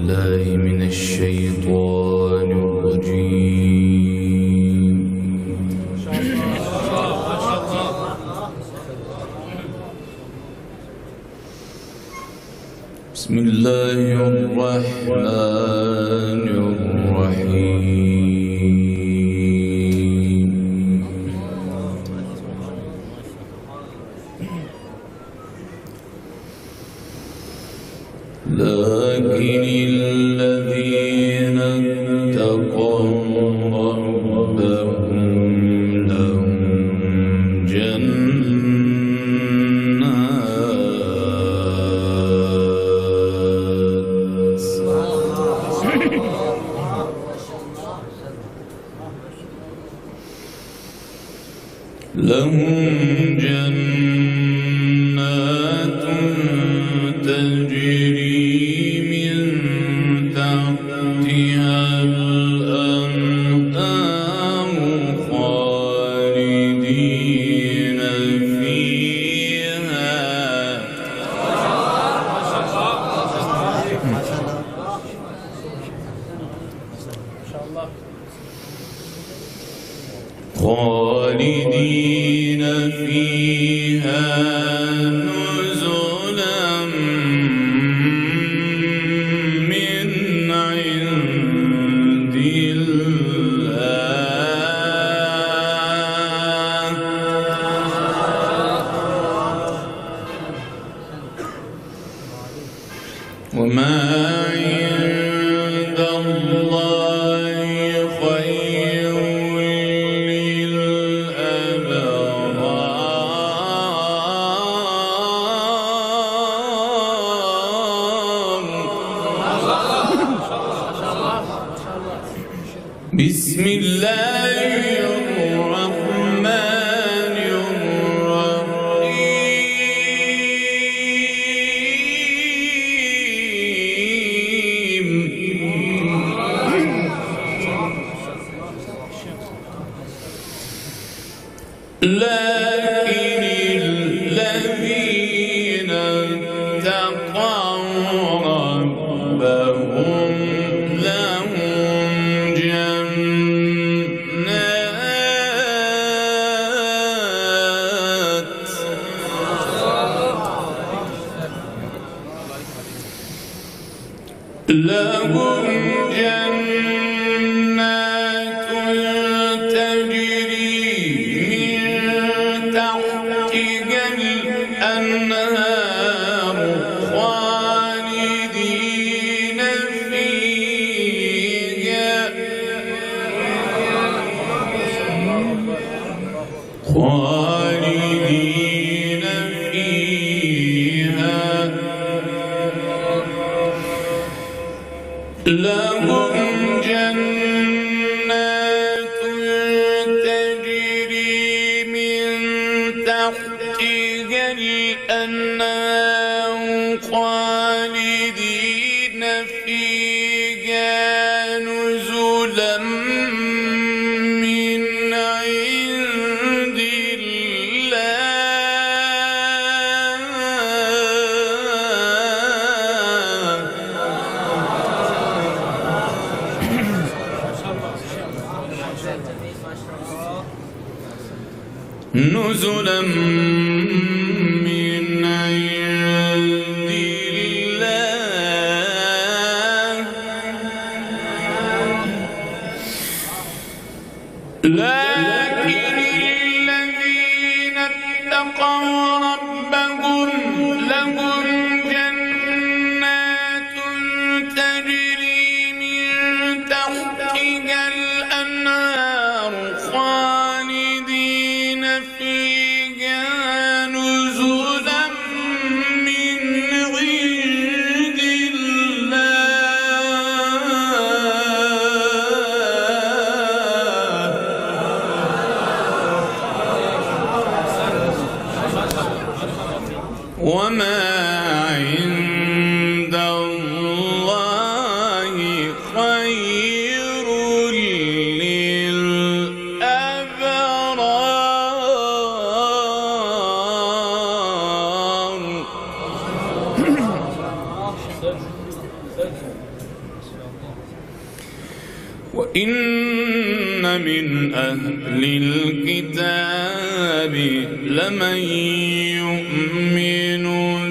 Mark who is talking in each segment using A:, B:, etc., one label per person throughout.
A: بالله من الشيطان الرجيم. بسم الله الرحمن الرحيم. لكن الذين اتقوا ربهم لهم جنات تجري من تحتها الأنهار خالدين فيها نزلا من عند الله. وما عند الله خير بسم الله الرحمن الرحيم. لكن الذين اتقوا ربهم لهم جنات تجري من تحتها الأنهار خالدين فيها لهم جنات تجري من تحتها الأنهار خالدين فيها نزلا من عند نزلا من عند الله. لكن الذين اتقوا ربهم لهم جنات تجري من تحتها الأنهار خالدين فيها نزلا من عند الله. وما عند الله خير للأبرار. وإن من أهل الكتاب لمن يؤمن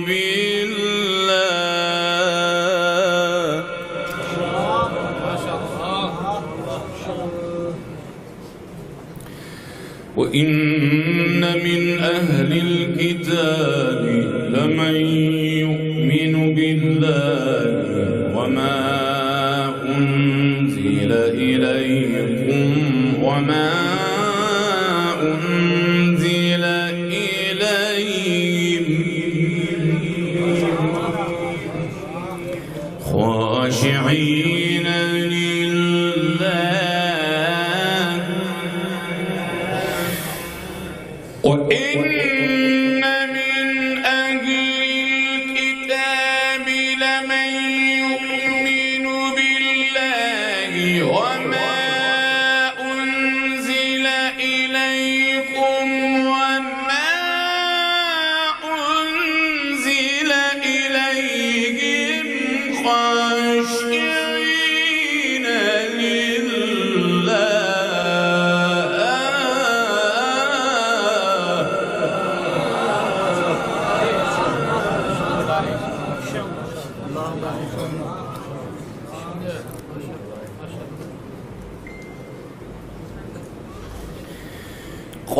A: بالله وإن من أهل الكتاب لمن يؤمن بالله وما أنزل إليكم وما أنزل إليهم خاشعين لله وإن من أهل الكتاب لمن يؤمن بالله وما أنزل إليكم وما أنزل إليهم خاشعين لله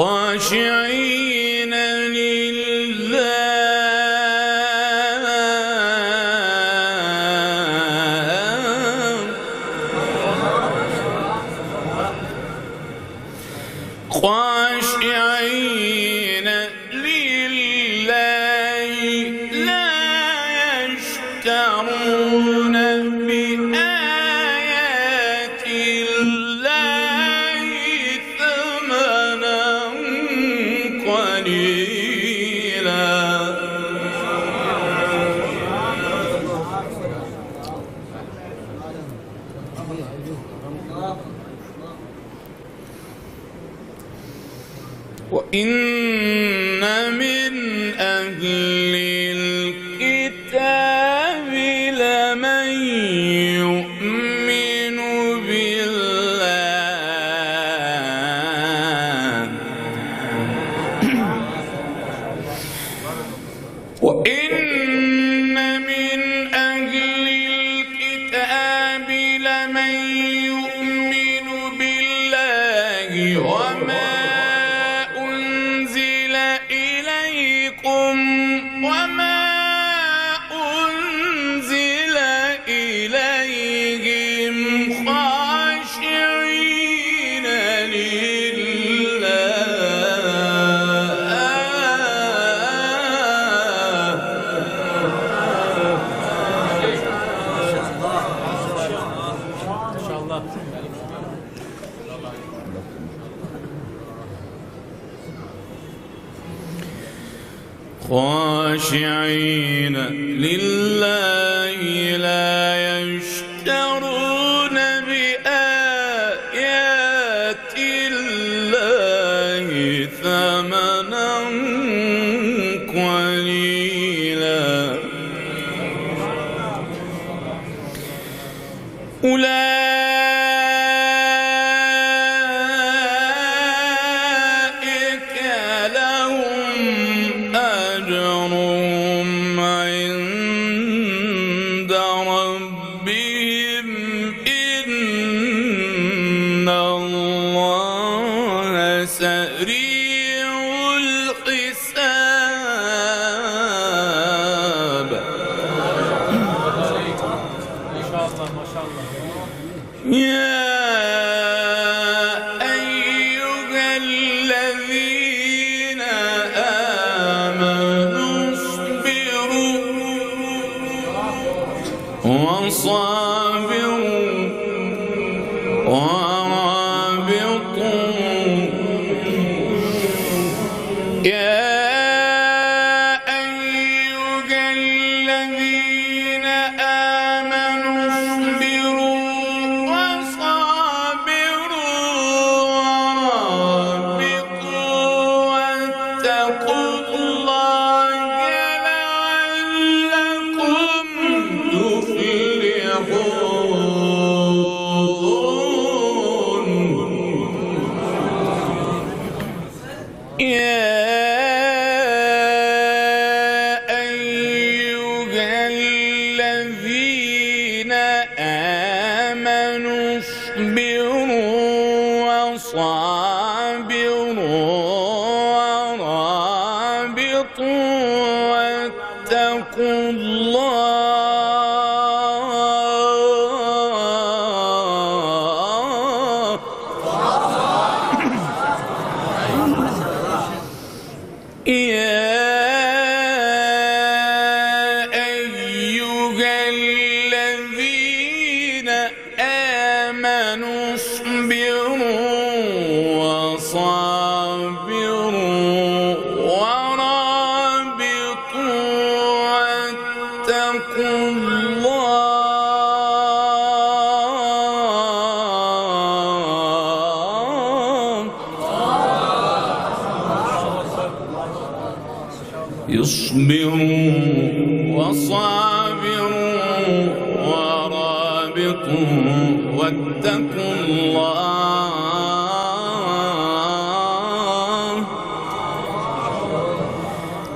A: خاشعين خاشعين لله لا يشترون بآيات الله ثمنا قليلا وإن من أهل الكتاب لمن يؤمن بالله وإن من أهل الكتاب لمن يؤمن بالله وما وما أنزل إليهم خاشعين لله خاشعين لله لا يشترون بآيات الله ثمنا قليلا أولئك لهم أجرهم عند ربهم إن الله سريع الحساب ما شاء الله يا أيها الذين آمنوا اصبروا وصابروا ورابطوا يا أيها الذين آمنوا اصبروا وصابروا ورابطوا واتقوا الله لعلكم تفلحون الذين آمنوا اصبروا وصابروا ورابطوا واتقوا الله يا أيها الذين آمنوا اصبروا وصابروا ورابطوا واتقوا الله اصبروا وصابروا ورابطوا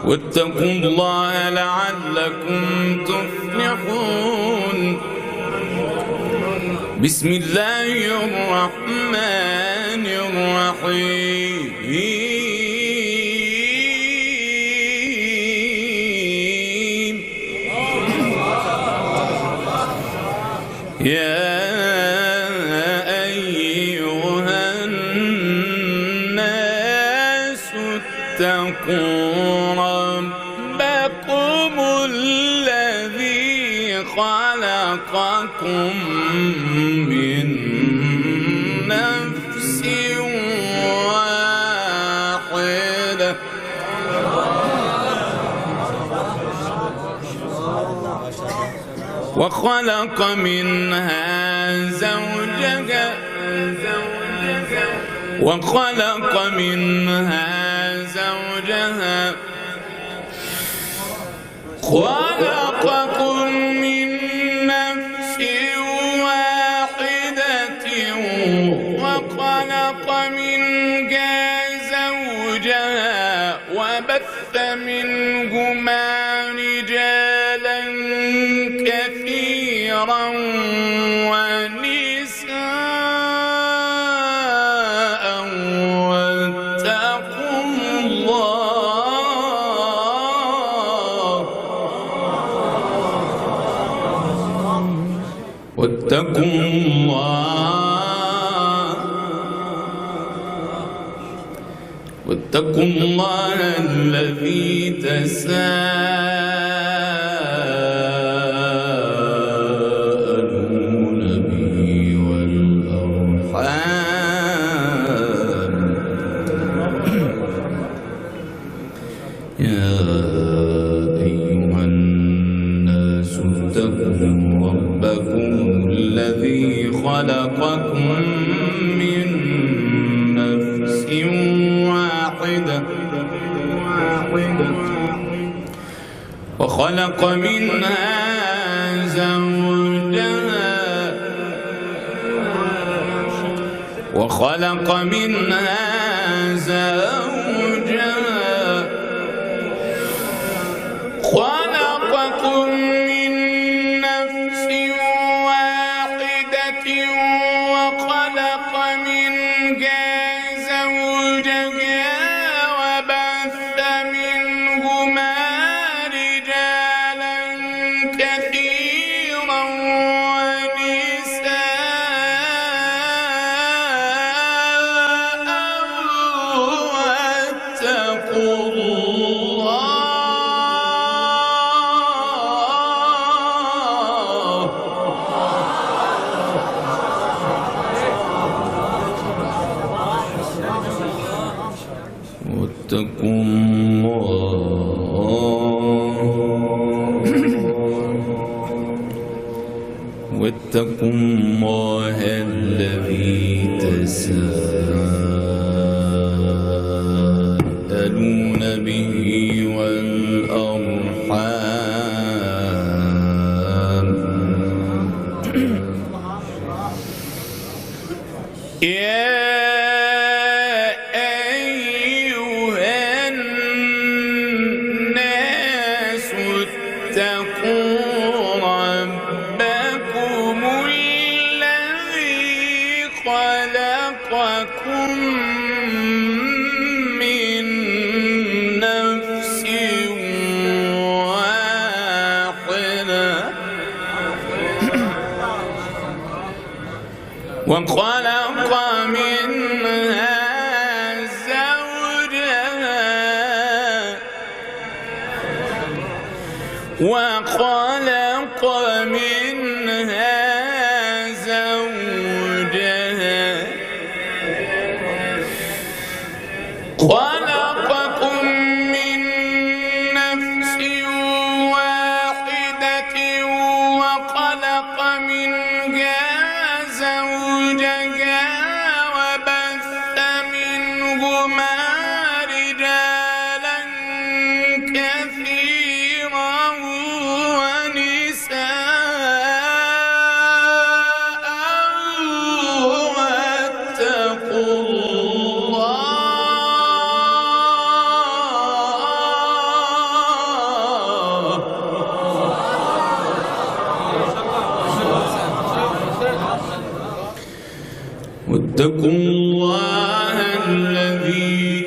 A: واتقوا الله لعلكم تفلحون. بسم الله الرحمن الرحيم. يا أيها الناس اتقوا ربكم الذي خلقكم من نفس واحدة وخلق منها زوجها خلقكم من نفس واحدة وخلق منها زوجها وبث منهما رجالا كثيرا ونساء واتقوا الله الذي تساءلون به والأرحام. يا أيها الناس اتقوا ربكم الذي خلقكم من نفس واحدة وخلق منها زوجها خلقكم من نفس واحدة وخلق منها زوجها وبث منهما رجالا كثيرا ونساء واتقوا الله واتقوا الله الذي تساءلون به والأرحام. يا أيها الناس اتقوا وخلق منها زوجها وخلق منها زوجها خلقكم من نفس واحدة وخلق منها زوجها وبث منهما رجالا كثيرا ونساء واتقوا الله واتقوا الله الذي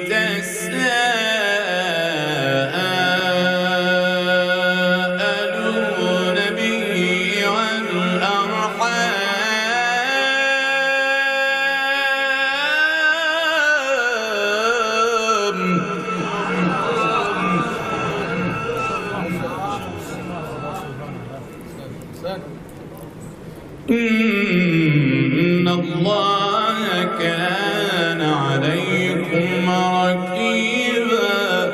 A: تساءلون به والأرحام إن الله كان عليكم رقيبا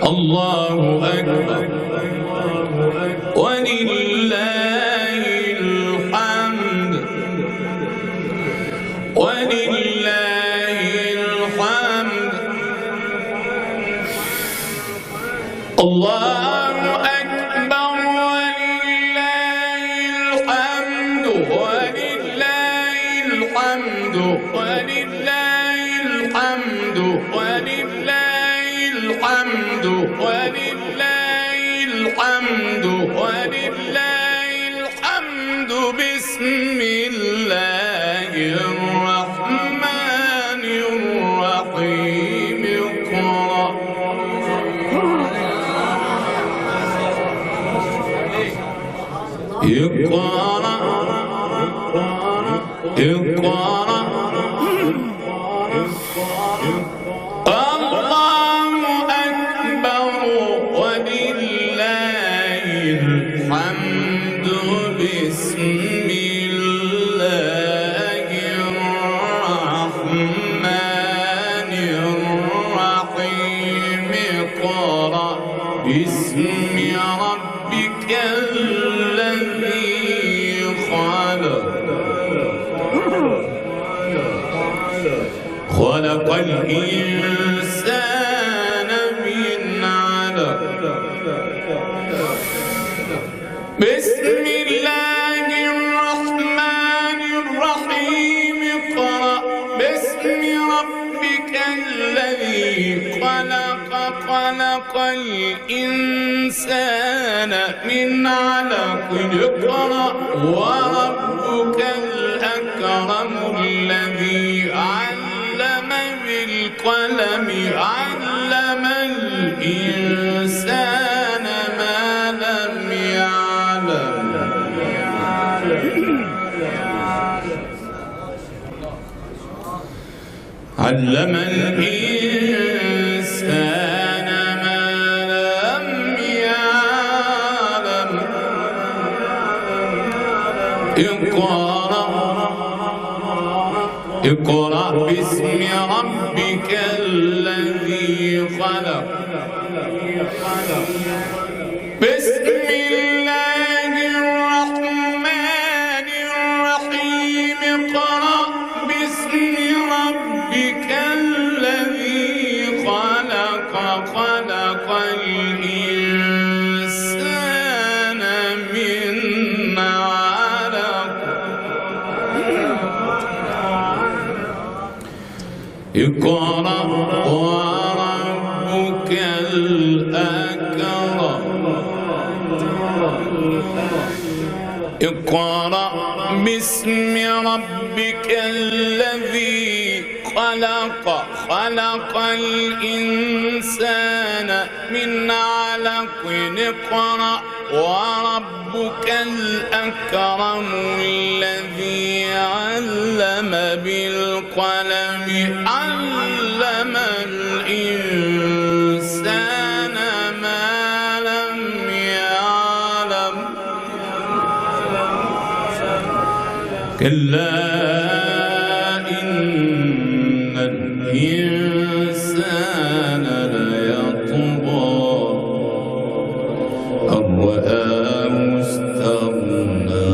A: الله أكبر ولله الحمد ولله الحمد الله أكبر ولله الحمد ولله الحمد ولله الحمد ولله الحمد ولله الحمد ولله الحمد بسم الله الرحمن الرحيم اقرأ اقرأ الله أكبر ولله الحمد بسم الله الرحمن الرحيم اقرأ باسم ربك الذي خلق خلق الإنسان من علق بسم الله الرحمن الرحيم اقرأ باسم ربك الذي خلق خلق الإنسان من علق اقرأ وربك الأكرم الذي علم بالقلم علم الإنسان ما لم يعلم علم الإنسان ما لم يعلم اقرأ باسم ربك الذي خلق بسم الله الرحمن الرحيم اقرأ باسم ربك الذي خلق خلق الإنسان من علق اقرأ وربك الأكرم اقرأ باسم ربك الذي خلق خلق الإنسان من علق اقرأ وربك الأكرم الذي علم بالقلم علم الإنسان ما لم يعلم كلا إن الإنسان ليطغى أن رآه استغنى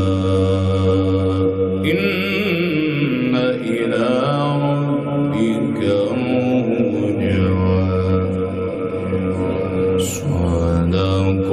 A: إن إلى ربك الرجعى صدق